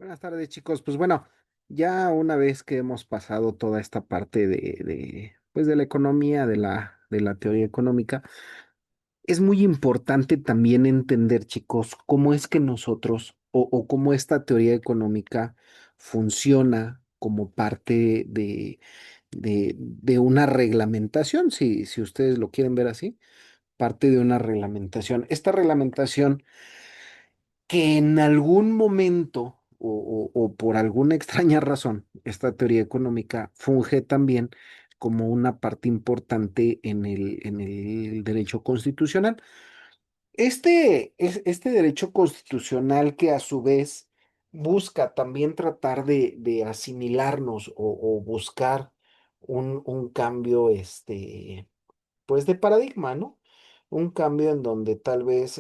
Buenas tardes, chicos. Pues bueno, ya una vez que hemos pasado toda esta parte pues de la economía, de la teoría económica, es muy importante también entender, chicos, cómo es que nosotros o cómo esta teoría económica funciona como parte de una reglamentación, si ustedes lo quieren ver así, parte de una reglamentación. Esta reglamentación que en algún momento o por alguna extraña razón, esta teoría económica funge también como una parte importante en el derecho constitucional. Este derecho constitucional que a su vez busca también tratar de asimilarnos o buscar un cambio, pues de paradigma, ¿no? Un cambio en donde tal vez,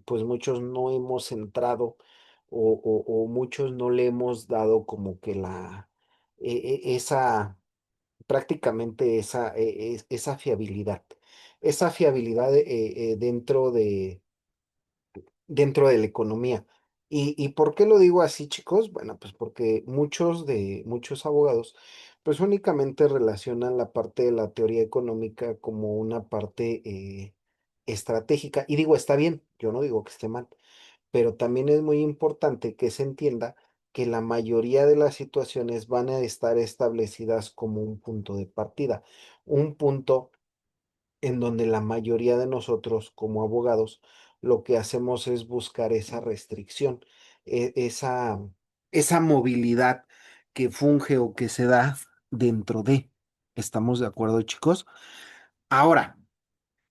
pues muchos no hemos entrado o muchos no le hemos dado como que esa, prácticamente esa fiabilidad. Esa fiabilidad dentro de la economía. ¿Y por qué lo digo así, chicos? Bueno, pues porque muchos abogados, pues únicamente relacionan la parte de la teoría económica como una parte estratégica. Y digo, está bien, yo no digo que esté mal, pero también es muy importante que se entienda que la mayoría de las situaciones van a estar establecidas como un punto de partida, un punto en donde la mayoría de nosotros como abogados lo que hacemos es buscar esa restricción, esa movilidad que funge o que se da dentro de. ¿Estamos de acuerdo, chicos? Ahora,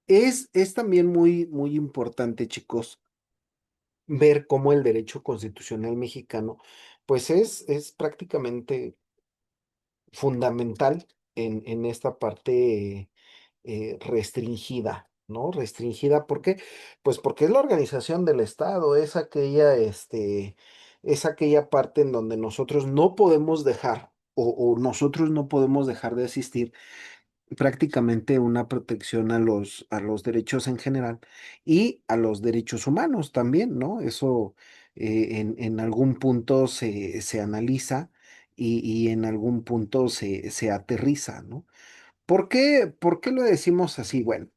es también muy importante, chicos, ver cómo el derecho constitucional mexicano, pues es prácticamente fundamental en esta parte restringida, ¿no? Restringida, ¿por qué? Pues porque es la organización del Estado, es aquella parte en donde nosotros no podemos dejar o nosotros no podemos dejar de asistir prácticamente una protección a los derechos en general y a los derechos humanos también, ¿no? Eso en algún punto se analiza y en algún punto se aterriza, ¿no? ¿Por qué lo decimos así? Bueno,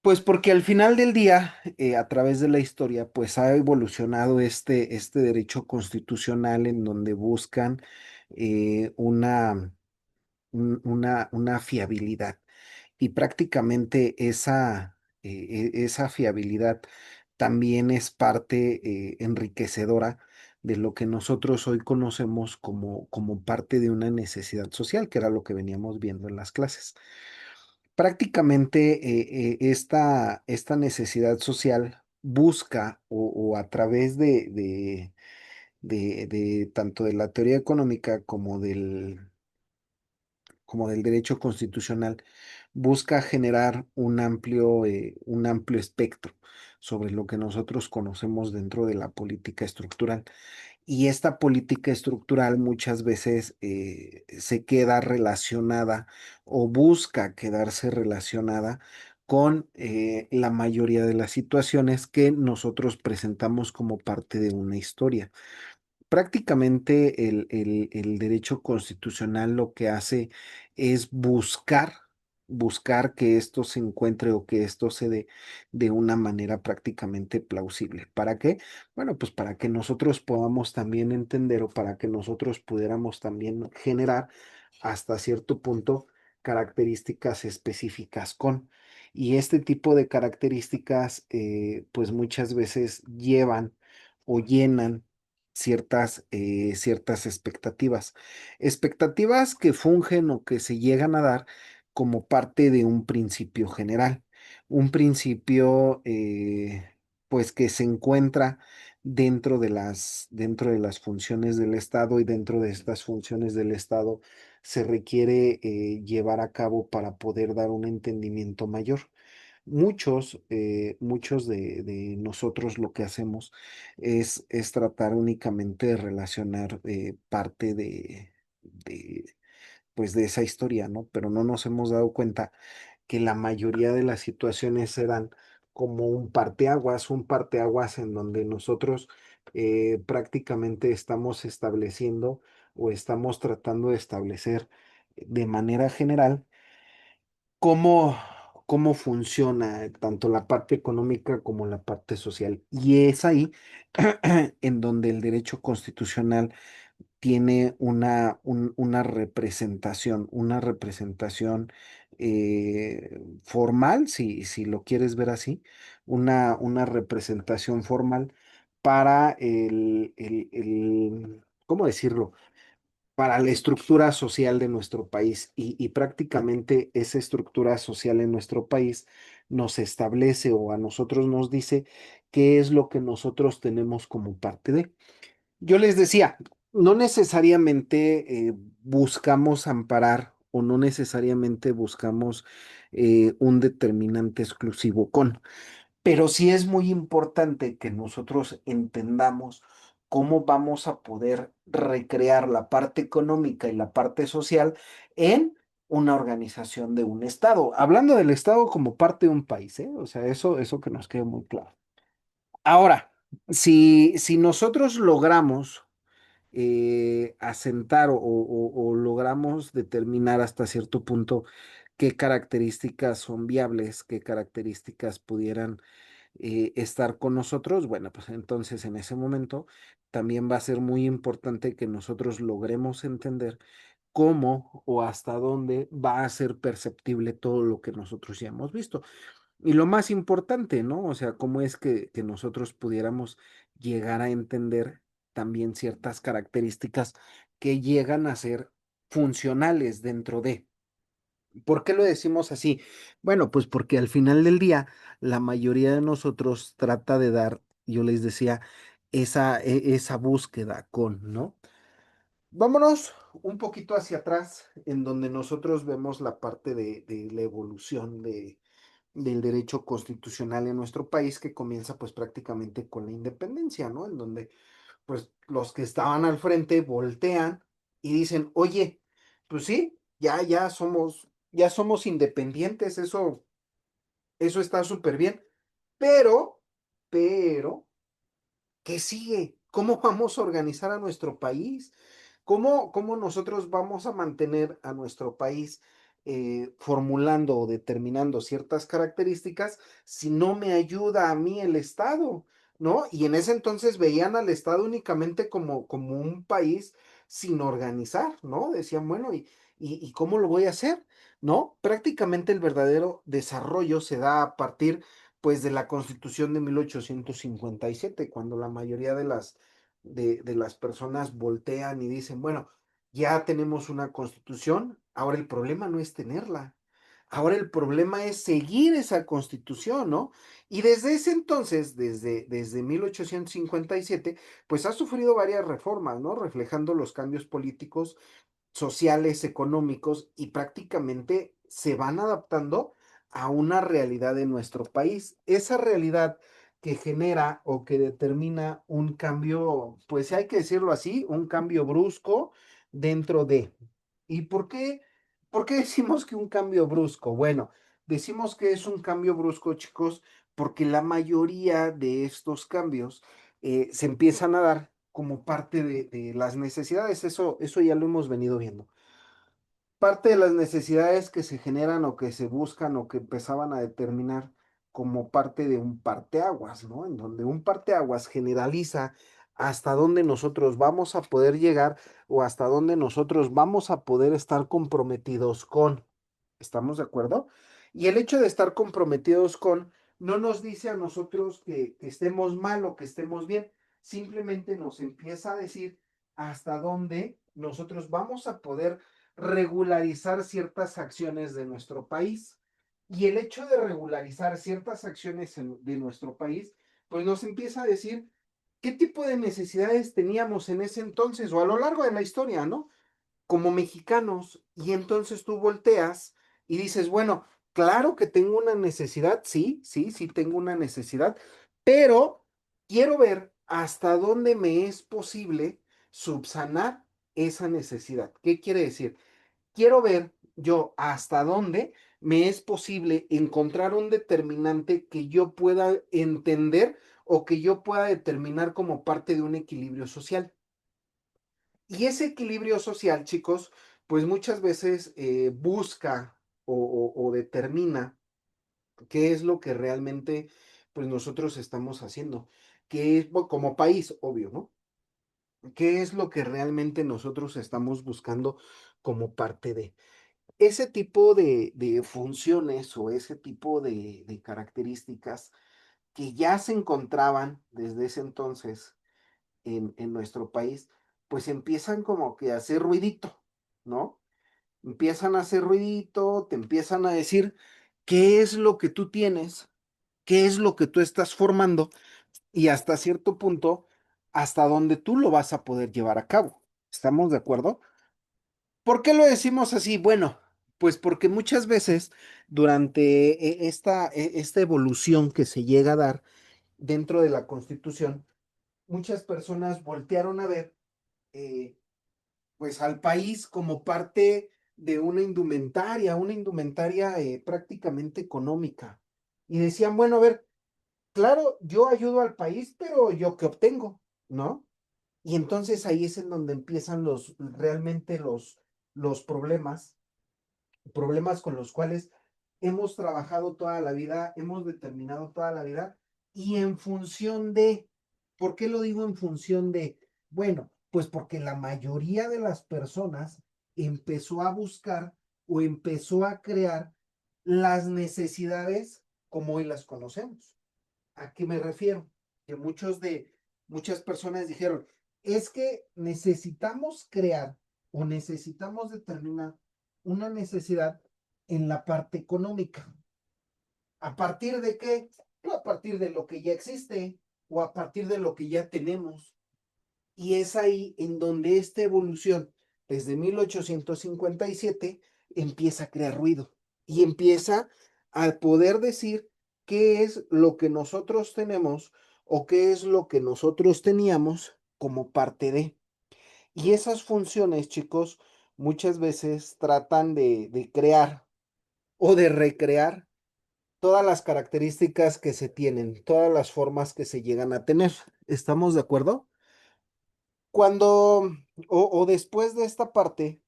pues porque al final del día, a través de la historia, pues ha evolucionado este derecho constitucional en donde buscan una fiabilidad. Y prácticamente esa fiabilidad también es parte enriquecedora de lo que nosotros hoy conocemos como parte de una necesidad social, que era lo que veníamos viendo en las clases. Prácticamente esta necesidad social busca o a través de tanto de la teoría económica como del derecho constitucional, busca generar un amplio espectro sobre lo que nosotros conocemos dentro de la política estructural. Y esta política estructural muchas veces se queda relacionada o busca quedarse relacionada con la mayoría de las situaciones que nosotros presentamos como parte de una historia. Prácticamente el derecho constitucional lo que hace es buscar que esto se encuentre o que esto se dé de una manera prácticamente plausible. ¿Para qué? Bueno, pues para que nosotros podamos también entender o para que nosotros pudiéramos también generar hasta cierto punto características específicas con. Y este tipo de características, pues muchas veces llevan o llenan ciertas expectativas. Expectativas que fungen o que se llegan a dar como parte de un principio general. Un principio, pues, que se encuentra dentro de las funciones del Estado y dentro de estas funciones del Estado se requiere llevar a cabo para poder dar un entendimiento mayor. Muchos de nosotros lo que hacemos es tratar únicamente de relacionar parte pues de esa historia, ¿no? Pero no nos hemos dado cuenta que la mayoría de las situaciones se dan como un parteaguas en donde nosotros prácticamente estamos estableciendo o estamos tratando de establecer de manera general cómo, cómo funciona tanto la parte económica como la parte social. Y es ahí en donde el derecho constitucional tiene una representación formal, si lo quieres ver así, una representación formal para ¿cómo decirlo? Para la estructura social de nuestro país y prácticamente esa estructura social en nuestro país nos establece o a nosotros nos dice qué es lo que nosotros tenemos como parte de. Yo les decía, no necesariamente buscamos amparar o no necesariamente buscamos un determinante exclusivo con. Pero sí es muy importante que nosotros entendamos cómo vamos a poder recrear la parte económica y la parte social en una organización de un Estado. Hablando del Estado como parte de un país, ¿eh? O sea, eso que nos quede muy claro. Ahora, si nosotros logramos asentar o logramos determinar hasta cierto punto qué características son viables, qué características pudieran estar con nosotros, bueno, pues entonces en ese momento también va a ser muy importante que nosotros logremos entender cómo o hasta dónde va a ser perceptible todo lo que nosotros ya hemos visto. Y lo más importante, ¿no? O sea, cómo es que nosotros pudiéramos llegar a entender también ciertas características que llegan a ser funcionales dentro de. ¿Por qué lo decimos así? Bueno, pues porque al final del día la mayoría de nosotros trata de dar, yo les decía, esa búsqueda con, ¿no? Vámonos un poquito hacia atrás, en donde nosotros vemos la parte de la evolución del derecho constitucional en nuestro país, que comienza pues prácticamente con la independencia, ¿no? En donde pues los que estaban al frente voltean y dicen, oye, pues sí, ya somos independientes, eso está súper bien, pero, pero, ¿qué sigue? ¿Cómo vamos a organizar a nuestro país? ¿Cómo nosotros vamos a mantener a nuestro país formulando o determinando ciertas características si no me ayuda a mí el Estado? ¿No? Y en ese entonces veían al Estado únicamente como un país sin organizar, ¿no? Decían, bueno, ¿y cómo lo voy a hacer? ¿No? Prácticamente el verdadero desarrollo se da a partir pues de la Constitución de 1857, cuando la mayoría de las personas voltean y dicen, bueno, ya tenemos una Constitución, ahora el problema no es tenerla, ahora el problema es seguir esa Constitución, ¿no? Y desde ese entonces, desde 1857, pues ha sufrido varias reformas, ¿no? Reflejando los cambios políticos sociales, económicos y prácticamente se van adaptando a una realidad de nuestro país. Esa realidad que genera o que determina un cambio, pues hay que decirlo así, un cambio brusco dentro de. ¿Y por qué decimos que un cambio brusco? Bueno, decimos que es un cambio brusco, chicos, porque la mayoría de estos cambios se empiezan a dar como parte de las necesidades. Eso ya lo hemos venido viendo. Parte de las necesidades que se generan o que se buscan o que empezaban a determinar como parte de un parteaguas, ¿no? En donde un parteaguas generaliza hasta dónde nosotros vamos a poder llegar o hasta dónde nosotros vamos a poder estar comprometidos con. ¿Estamos de acuerdo? Y el hecho de estar comprometidos con no nos dice a nosotros que estemos mal o que estemos bien, simplemente nos empieza a decir hasta dónde nosotros vamos a poder regularizar ciertas acciones de nuestro país. Y el hecho de regularizar ciertas acciones de nuestro país, pues nos empieza a decir qué tipo de necesidades teníamos en ese entonces o a lo largo de la historia, ¿no? Como mexicanos. Y entonces tú volteas y dices, bueno, claro que tengo una necesidad, sí tengo una necesidad, pero quiero ver hasta dónde me es posible subsanar esa necesidad. ¿Qué quiere decir? Quiero ver yo hasta dónde me es posible encontrar un determinante que yo pueda entender o que yo pueda determinar como parte de un equilibrio social. Y ese equilibrio social, chicos, pues muchas veces busca o determina qué es lo que realmente pues nosotros estamos haciendo, que es como país, obvio, ¿no? ¿Qué es lo que realmente nosotros estamos buscando como parte de ese tipo de funciones o ese tipo de características que ya se encontraban desde ese entonces en nuestro país, pues empiezan como que a hacer ruidito, ¿no? Empiezan a hacer ruidito, te empiezan a decir qué es lo que tú tienes, qué es lo que tú estás formando y hasta cierto punto, hasta dónde tú lo vas a poder llevar a cabo. ¿Estamos de acuerdo? ¿Por qué lo decimos así? Bueno, pues porque muchas veces durante esta evolución que se llega a dar dentro de la Constitución, muchas personas voltearon a ver eh, pues al país como parte de una indumentaria prácticamente económica. Y decían, bueno, a ver, claro, yo ayudo al país, pero yo qué obtengo, ¿no? Y entonces ahí es en donde empiezan realmente los problemas con los cuales hemos trabajado toda la vida, hemos determinado toda la vida, y en función de, ¿por qué lo digo en función de? Bueno, pues porque la mayoría de las personas empezó a buscar o empezó a crear las necesidades como hoy las conocemos. ¿A qué me refiero? Que muchas personas dijeron, es que necesitamos crear o necesitamos determinar una necesidad en la parte económica. ¿A partir de qué? Pues a partir de lo que ya existe o a partir de lo que ya tenemos. Y es ahí en donde esta evolución, desde 1857, empieza a crear ruido y empieza a poder decir qué es lo que nosotros tenemos o qué es lo que nosotros teníamos como parte de. Y esas funciones, chicos, muchas veces tratan de crear o de recrear todas las características que se tienen, todas las formas que se llegan a tener. ¿Estamos de acuerdo? Cuando o después de esta parte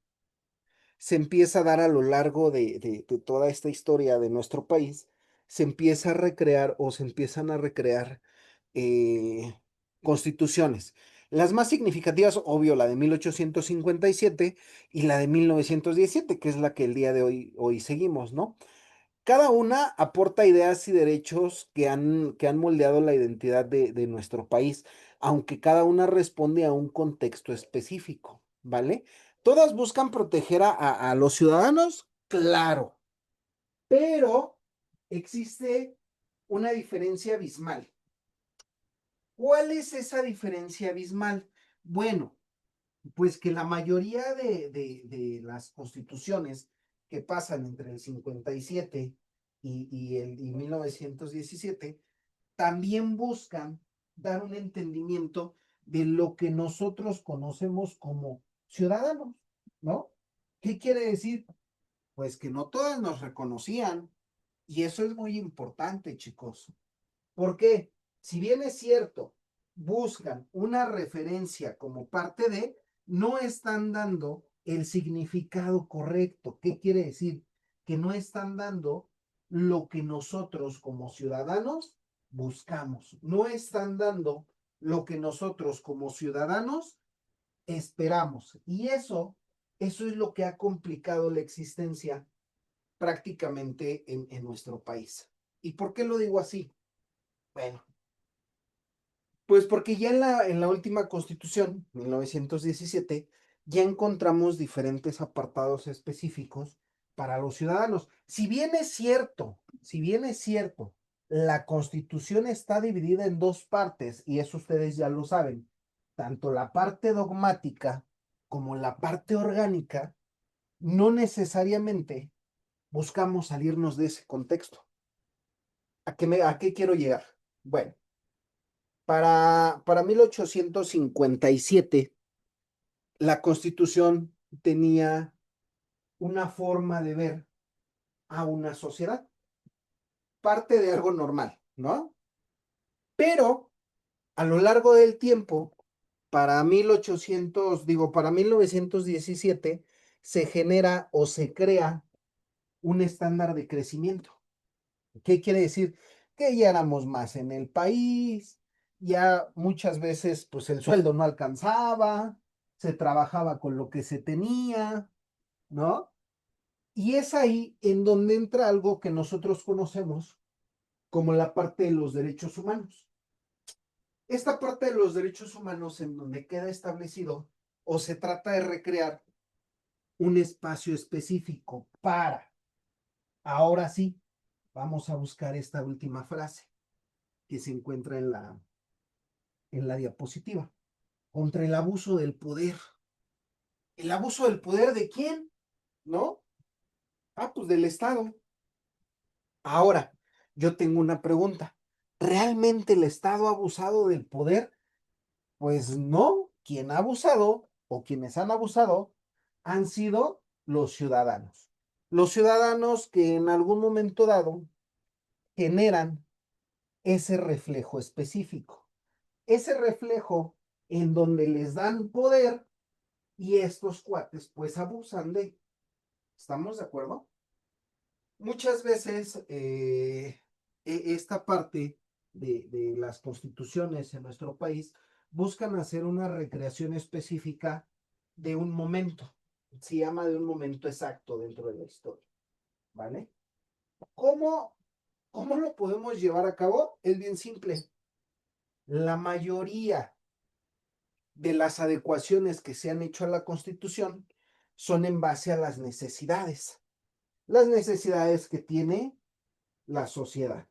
se empieza a dar a lo largo de toda esta historia de nuestro país, se empieza a recrear o se empiezan a recrear eh, constituciones. Las más significativas, obvio, la de 1857 y la de 1917, que es la que el día de hoy seguimos, ¿no? Cada una aporta ideas y derechos que han moldeado la identidad de nuestro país, aunque cada una responde a un contexto específico, ¿vale? Todas buscan proteger a los ciudadanos, claro, pero existe una diferencia abismal. ¿Cuál es esa diferencia abismal? Bueno, pues que la mayoría de las constituciones que pasan entre el 57 y 1917 también buscan dar un entendimiento de lo que nosotros conocemos como ciudadanos, ¿no? ¿Qué quiere decir? Pues que no todas nos reconocían. Y eso es muy importante, chicos. ¿Por qué? Si bien es cierto, buscan una referencia como parte de, no están dando el significado correcto. ¿Qué quiere decir? Que no están dando lo que nosotros como ciudadanos buscamos. No están dando lo que nosotros como ciudadanos esperamos. Y eso es lo que ha complicado la existencia prácticamente en nuestro país. ¿Y por qué lo digo así? Bueno, pues porque ya en la última constitución, 1917, ya encontramos diferentes apartados específicos para los ciudadanos. Si bien es cierto, la constitución está dividida en dos partes, y eso ustedes ya lo saben, tanto la parte dogmática como la parte orgánica, no necesariamente buscamos salirnos de ese contexto. ¿A qué quiero llegar? Bueno. Para 1857, la Constitución tenía una forma de ver a una sociedad, parte de algo normal, ¿no? Pero a lo largo del tiempo, para 1800, digo, para 1917, se genera o se crea un estándar de crecimiento. ¿Qué quiere decir? Que ya éramos más en el país, ya muchas veces pues el sueldo no alcanzaba, se trabajaba con lo que se tenía, ¿no? Y es ahí en donde entra algo que nosotros conocemos como la parte de los derechos humanos. Esta parte de los derechos humanos en donde queda establecido o se trata de recrear un espacio específico para, ahora sí, vamos a buscar esta última frase que se encuentra en la diapositiva, contra el abuso del poder. ¿El abuso del poder de quién? ¿No? Ah, pues del Estado. Ahora, yo tengo una pregunta. ¿Realmente el Estado ha abusado del poder? Pues no, quien ha abusado o quienes han abusado han sido los ciudadanos. Los ciudadanos que en algún momento dado generan ese reflejo específico. Ese reflejo en donde les dan poder y estos cuates pues abusan de. ¿Estamos de acuerdo? Muchas veces esta parte de las constituciones en nuestro país buscan hacer una recreación específica de un momento. Se llama de un momento exacto dentro de la historia, ¿vale? ¿Cómo, cómo lo podemos llevar a cabo? Es bien simple. La mayoría de las adecuaciones que se han hecho a la Constitución son en base a las necesidades que tiene la sociedad.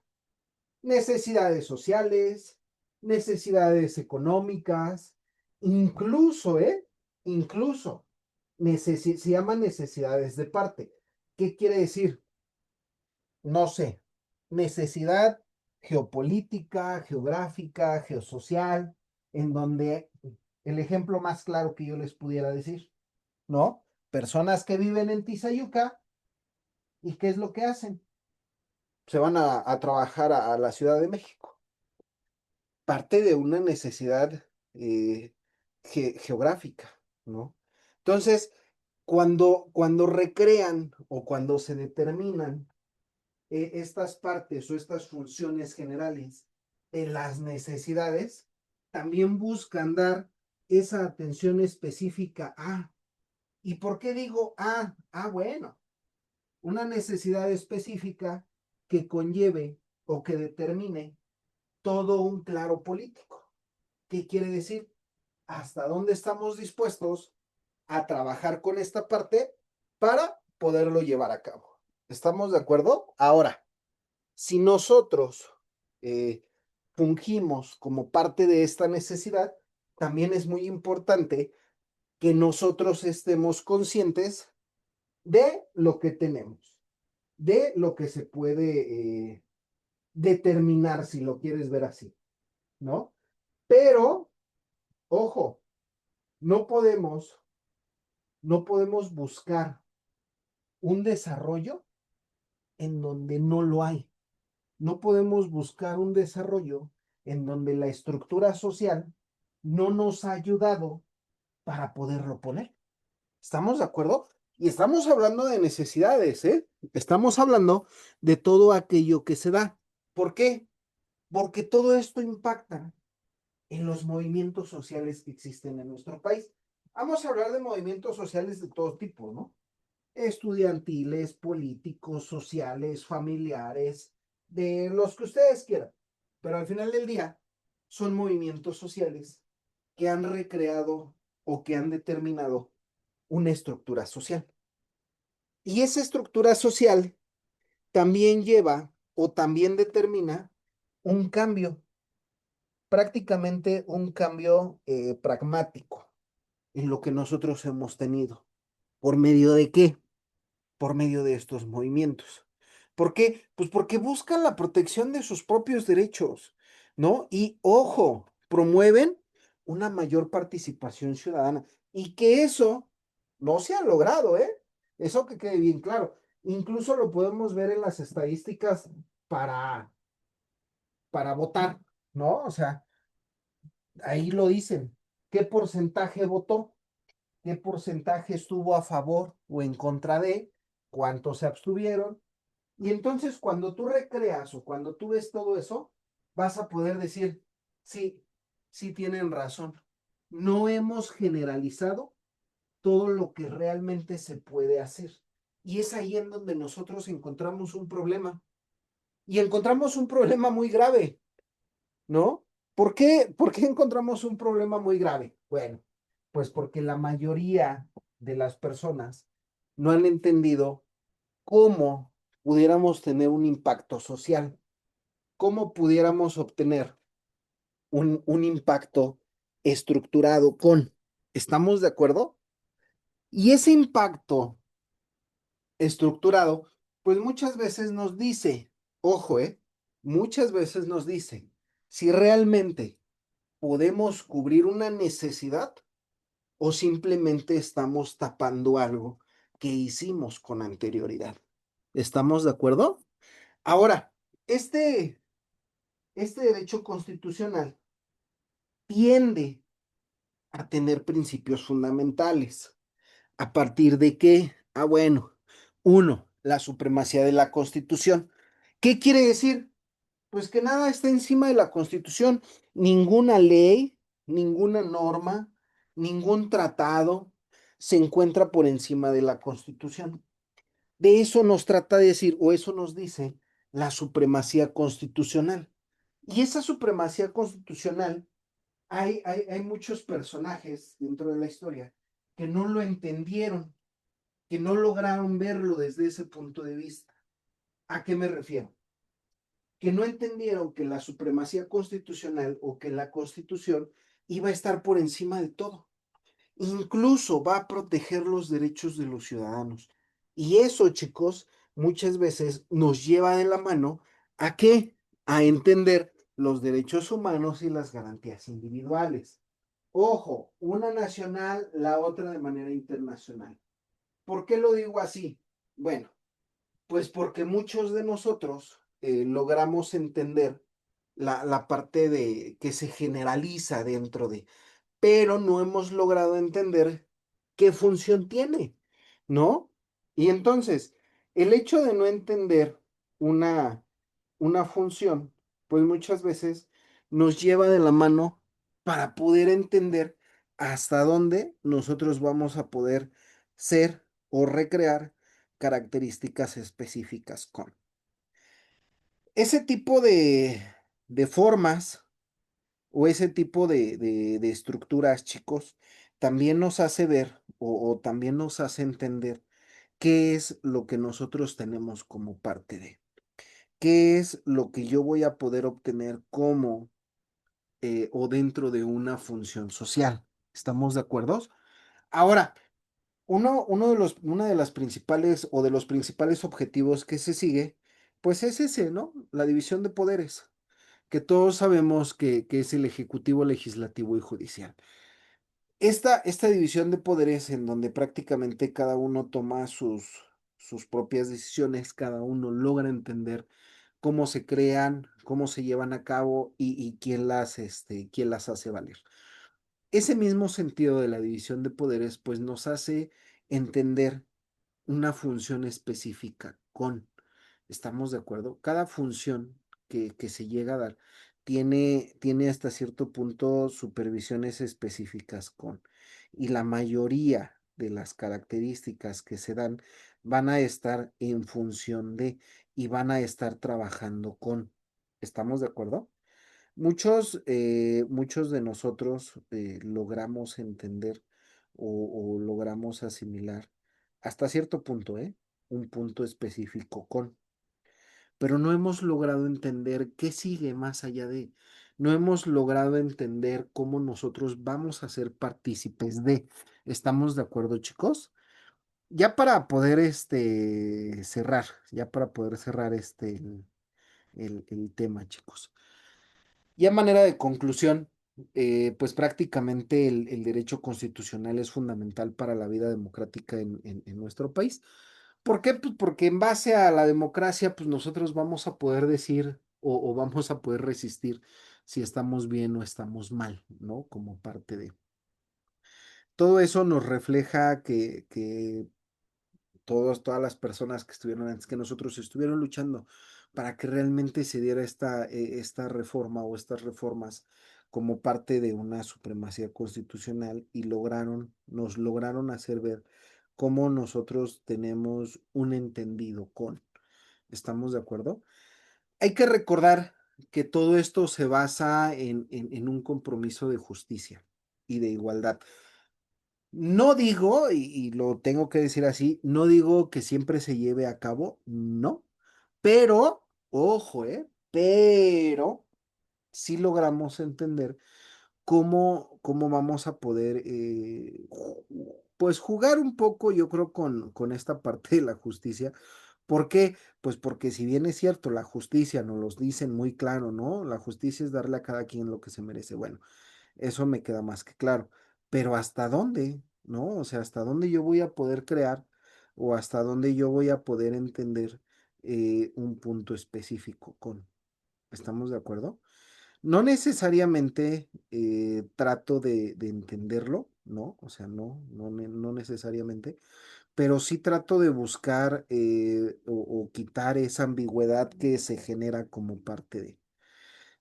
Necesidades sociales, necesidades económicas, incluso, incluso, se llaman necesidades de parte. ¿Qué quiere decir? No sé, necesidad geopolítica, geográfica, geosocial, en donde el ejemplo más claro que yo les pudiera decir, ¿no? Personas que viven en Tizayuca, ¿y qué es lo que hacen? Se van a trabajar a la Ciudad de México. Parte de una necesidad eh, geográfica, ¿no? Entonces, cuando recrean o cuando se determinan estas partes o estas funciones generales de las necesidades, también buscan dar esa atención específica a. ¿Y por qué digo a? Ah, bueno, una necesidad específica que conlleve o que determine todo un claro político. ¿Qué quiere decir? ¿Hasta dónde estamos dispuestos a trabajar con esta parte para poderlo llevar a cabo? ¿Estamos de acuerdo? Ahora, si nosotros eh, fungimos como parte de esta necesidad, también es muy importante que nosotros estemos conscientes de lo que tenemos, de lo que se puede determinar, si lo quieres ver así, ¿no? Pero, ojo, no podemos, no podemos buscar un desarrollo en donde no lo hay. No podemos buscar un desarrollo en donde la estructura social no nos ha ayudado para poderlo poner. ¿Estamos de acuerdo? Y estamos hablando de necesidades, ¿eh? Estamos hablando de todo aquello que se da. ¿Por qué? Porque todo esto impacta en los movimientos sociales que existen en nuestro país. Vamos a hablar de movimientos sociales de todo tipo, ¿no? Estudiantiles, políticos, sociales, familiares, de los que ustedes quieran. Pero al final del día son movimientos sociales que han recreado o que han determinado una estructura social. Y esa estructura social también lleva o también determina un cambio, prácticamente un cambio pragmático en lo que nosotros hemos tenido. ¿Por medio de qué? Por medio de estos movimientos. ¿Por qué? Pues porque buscan la protección de sus propios derechos, ¿no? Y ojo, promueven una mayor participación ciudadana y que eso no se ha logrado, ¿eh? Eso que quede bien claro. Incluso lo podemos ver en las estadísticas para, para votar, ¿no? O sea, ahí lo dicen. ¿Qué porcentaje votó? ¿Qué porcentaje estuvo a favor o en contra de? ¿Cuántos se abstuvieron? Y entonces cuando tú recreas o cuando tú ves todo eso, vas a poder decir, sí, sí tienen razón. No hemos generalizado todo lo que realmente se puede hacer. Y es ahí en donde nosotros encontramos un problema. Y encontramos un problema muy grave, ¿no? ¿Por qué encontramos un problema muy grave? Bueno, pues porque la mayoría de las personas no han entendido cómo pudiéramos tener un impacto social, cómo pudiéramos obtener un impacto estructurado con, ¿estamos de acuerdo? Y ese impacto estructurado, pues muchas veces nos dice, ojo, muchas veces nos dice si realmente podemos cubrir una necesidad o simplemente estamos tapando algo que hicimos con anterioridad. ¿Estamos de acuerdo? Ahora, este, este derecho constitucional tiende a tener principios fundamentales. ¿A partir de qué? Ah, bueno, uno, la supremacía de la Constitución. ¿Qué quiere decir? Pues que nada está encima de la Constitución, ninguna ley, ninguna norma, ningún tratado se encuentra por encima de la Constitución. De eso nos trata de decir, o eso nos dice la supremacía constitucional. Y esa supremacía constitucional, hay muchos personajes dentro de la historia que no lo entendieron, que no lograron verlo desde ese punto de vista. ¿A qué me refiero? Que no entendieron que la supremacía constitucional o que la constitución iba a estar por encima de todo. Incluso va a proteger los derechos de los ciudadanos. Y eso, chicos, muchas veces nos lleva de la mano a qué? A entender los derechos humanos y las garantías individuales. Ojo, una nacional, la otra de manera internacional. ¿Por qué lo digo así? Bueno, pues porque muchos de nosotros logramos entender la parte de que se generaliza dentro de, pero no hemos logrado entender qué función tiene, ¿no? Y entonces, el hecho de no entender una, una función, pues muchas veces nos lleva de la mano para poder entender hasta dónde nosotros vamos a poder ser o recrear características específicas con. Ese tipo de formas o ese tipo de estructuras, chicos, también nos hace ver o también nos hace entender qué es lo que nosotros tenemos como parte de, qué es lo que yo voy a poder obtener como o dentro de una función social. ¿Estamos de acuerdo? Ahora, una de las principales o de los principales objetivos que se sigue, pues es ese, ¿no? La división de poderes, que todos sabemos que es el ejecutivo, legislativo y judicial. Esta división de poderes en donde prácticamente cada uno toma sus propias decisiones, cada uno logra entender cómo se crean, cómo se llevan a cabo y quién las hace valer. Ese mismo sentido de la división de poderes, pues nos hace entender una función específica con. ¿Estamos de acuerdo? Cada función que se llega a dar tiene hasta cierto punto supervisiones específicas con. Y la mayoría de las características que se dan van a estar en función de y van a estar trabajando con. ¿Estamos de acuerdo? Muchos de nosotros logramos entender o logramos asimilar hasta cierto punto, un punto específico con, pero no hemos logrado entender qué sigue más allá de, no hemos logrado entender cómo nosotros vamos a ser partícipes de. ¿Estamos de acuerdo, chicos? Ya para poder cerrar, ya para poder cerrar el tema, chicos. Y a manera de conclusión, pues prácticamente el derecho constitucional es fundamental para la vida democrática en nuestro país. ¿Por qué? Pues porque en base a la democracia, pues nosotros vamos a poder decir o vamos a poder resistir si estamos bien o estamos mal, ¿no? Como parte de... Todo eso nos refleja que todas las personas que estuvieron antes que nosotros estuvieron luchando para que realmente se diera esta reforma o estas reformas como parte de una supremacía constitucional y nos lograron hacer ver cómo nosotros tenemos un entendido con. ¿Estamos de acuerdo? Hay que recordar que todo esto se basa en un compromiso de justicia y de igualdad. No digo, y lo tengo que decir así, no digo que siempre se lleve a cabo, no, pero, ojo, pero sí logramos entender cómo vamos a poder, pues jugar un poco, yo creo, con esta parte de la justicia. ¿Por qué? Pues porque si bien es cierto, la justicia nos los dicen muy claro, ¿no? La justicia es darle a cada quien lo que se merece. Bueno, eso me queda más que claro. Pero ¿hasta dónde? ¿No? O sea, ¿hasta dónde yo voy a poder crear o hasta dónde yo voy a poder entender un punto específico con? ¿Estamos de acuerdo? No necesariamente trato de entenderlo, ¿no? O sea, no necesariamente, pero sí trato de buscar o quitar esa ambigüedad que se genera como parte de.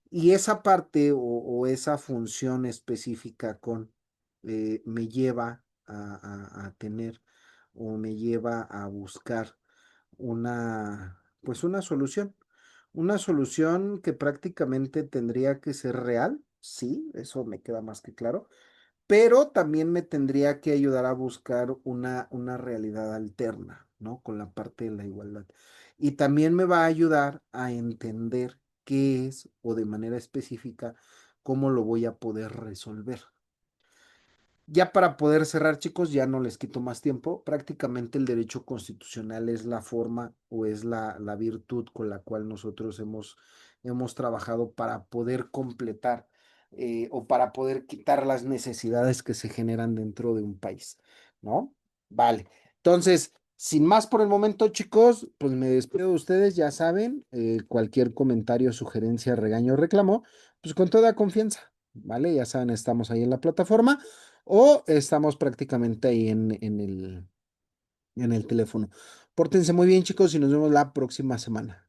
Y esa parte o esa función específica con me lleva a tener o me lleva a buscar pues una solución que prácticamente tendría que ser real, sí, eso me queda más que claro, pero también me tendría que ayudar a buscar una realidad alterna, ¿no? Con la parte de la igualdad. Y también me va a ayudar a entender qué es o de manera específica cómo lo voy a poder resolver. Ya para poder cerrar, chicos, ya no les quito más tiempo. Prácticamente el derecho constitucional es la forma o es la virtud con la cual nosotros hemos trabajado para poder completar o para poder quitar las necesidades que se generan dentro de un país, ¿no? Vale. Entonces, sin más por el momento, chicos, pues me despido de ustedes, ya saben, cualquier comentario, sugerencia, regaño o reclamo, pues con toda confianza, ¿vale? Ya saben, estamos ahí en la plataforma o estamos prácticamente ahí en el teléfono. Pórtense muy bien, chicos, y nos vemos la próxima semana.